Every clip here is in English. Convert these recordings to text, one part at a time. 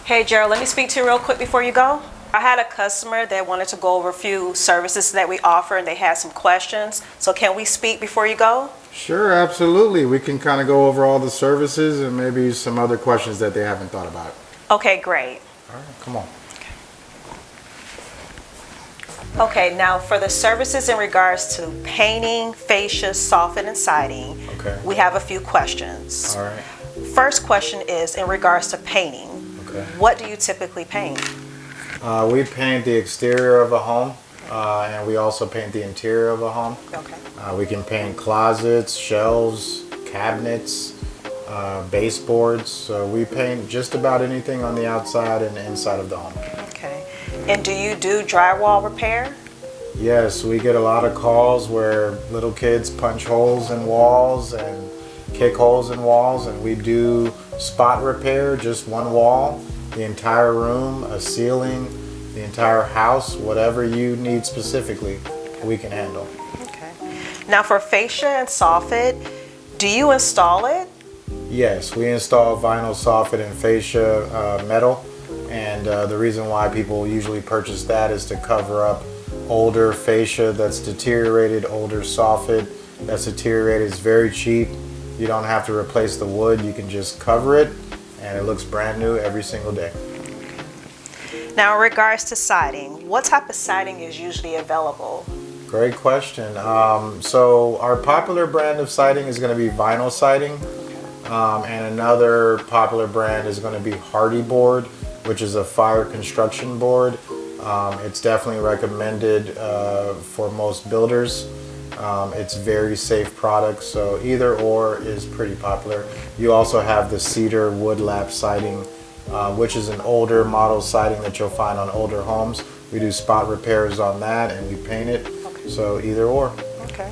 Hey Gerald, let me speak to you real quick before you go. I had a customer that wanted to go over a few services that we offer and they had some questions. So can we speak before you go? Sure, absolutely. We can kind of go over all the services and maybe some other questions that they haven't thought about. Okay, great. All right, come on. Okay, now for the services in regards to painting, fascia, soffit, and siding, we have a few questions. All right. First question is in regards to painting. Okay. What do you typically paint? We paint the exterior of a home, and we also paint the interior of a home. Okay. We can paint closets, shelves, cabinets, baseboards. So we paint just about anything on the outside and inside of the home. Okay. And do you do drywall repair? Yes, we get a lot of calls where little kids punch holes in walls and kick holes in walls, and we do spot repair, just one wall, the entire room, a ceiling, the entire house, whatever you need specifically, we can handle. Okay. Now for fascia and soffit, do you install it? Yes, we install vinyl soffit and fascia metal, and the reason why people usually purchase that is to cover up older fascia that's deteriorated, older soffit that's deteriorated. It's very cheap. You don't have to replace the wood, you can just cover it and it looks brand new every single day. Now in regards to siding, what type of siding is usually available? Great question. So our popular brand of siding is going to be vinyl siding, and another popular brand is going to be Hardy board, which is a fire construction board. It's definitely recommended for most builders. It's very safe product, so either or is pretty popular. You also have the cedar wood lap siding, which is an older model siding that you'll find on older homes. We do spot repairs on that and we paint it, so either or. Okay.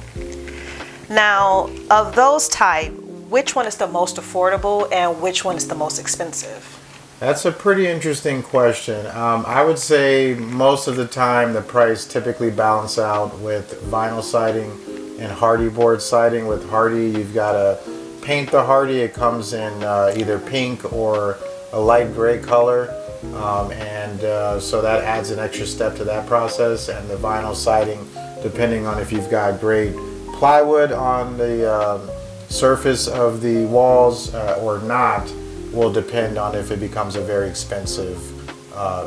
Now, of those type, which one is the most affordable and which one is the most expensive? That's a pretty interesting question. I would say most of the time the price typically balance out with vinyl siding and Hardy board siding. With Hardy, you've got to paint the Hardy. It comes in either pink or a light gray color, so that adds an extra step to that process. And the vinyl siding, depending on if you've got great plywood on the surface of the walls or not, will depend on if it becomes a very expensive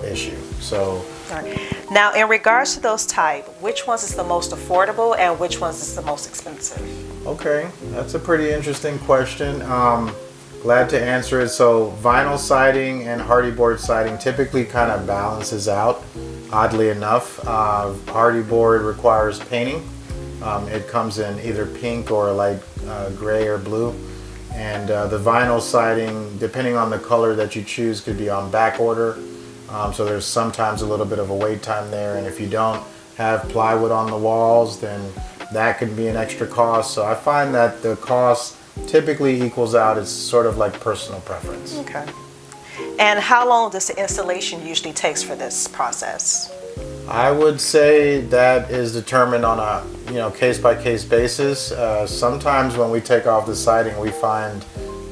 issue. So, now in regards to those type, which ones is the most affordable and which ones is the most expensive? okay, that's a pretty interesting question. Glad to answer it. So vinyl siding and Hardy board siding typically kind of balances out, oddly enough. Hardy board requires painting. It comes in either pink or light gray or blue. And the vinyl siding, depending on the color that you choose, could be on back order. So there's sometimes a little bit of a wait time there. And if you don't have plywood on the walls, then that can be an extra cost. So I find that the cost typically equals out. It's sort of like personal preference. Okay. And how long does the installation usually takes for this process? I would say that is determined on a case-by-case basis. Sometimes when we take off the siding, we find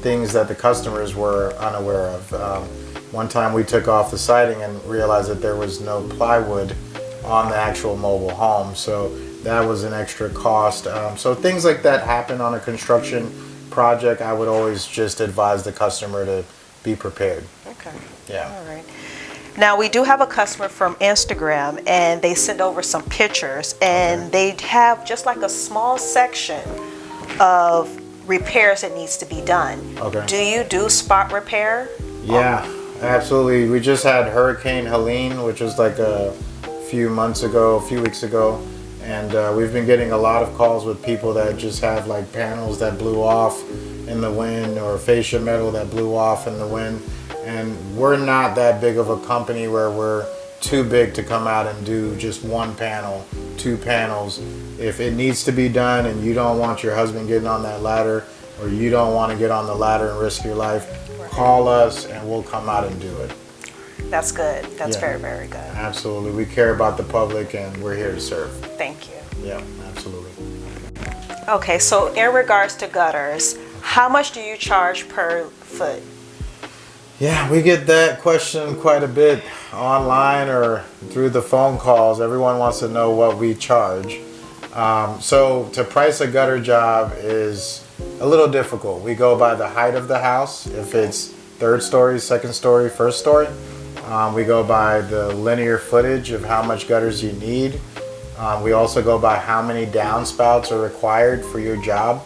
things that the customers were unaware of. One time we took off the siding and realized that there was no plywood on the actual mobile home, so that was an extra cost. So things like that happen on a construction project. I would always just advise the customer to be prepared. Okay. Yeah. All right. Now we do have a customer from Instagram and they send over some pictures and they have just like a small section of repairs that needs to be done. Okay. Do you do spot repair? Yeah, absolutely. We just had Hurricane Helene, which was like a few weeks ago, and we've been getting a lot of calls with people that just have like panels that blew off in the wind or fascia metal that blew off in the wind. And we're not that big of a company where we're too big to come out and do just one panel, two panels. If it needs to be done and you don't want your husband getting on that ladder, or you don't want to get on the ladder and risk your life, call us and we'll come out and do it. That's good. That's very, very good. Absolutely. We care about the public and we're here to serve. Thank you. Yeah, absolutely. Okay, so in regards to gutters, how much do you charge per foot? Yeah, we get that question quite a bit online or through the phone calls. Everyone wants to know what we charge. So to price a gutter job is a little difficult. We go by the height of the house. If it's third story, second story, first story, we go by the linear footage of how much gutters you need. We also go by how many downspouts are required for your job.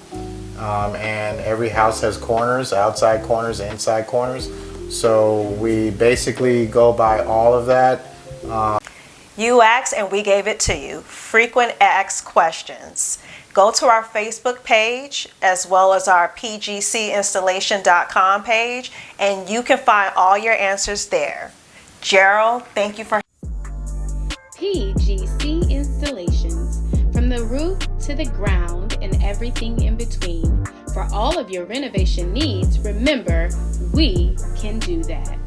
And every house has corners, outside corners, inside corners. So we basically go by all of that. You asked and we gave it to you. Frequent asked questions. Go to our Facebook page as well as our pgcinstallation.com page, and you can find all your answers there. Gerald, thank you for PGC Installations, from the roof to the ground and everything in between. For all of your renovation needs, remember, we can do that.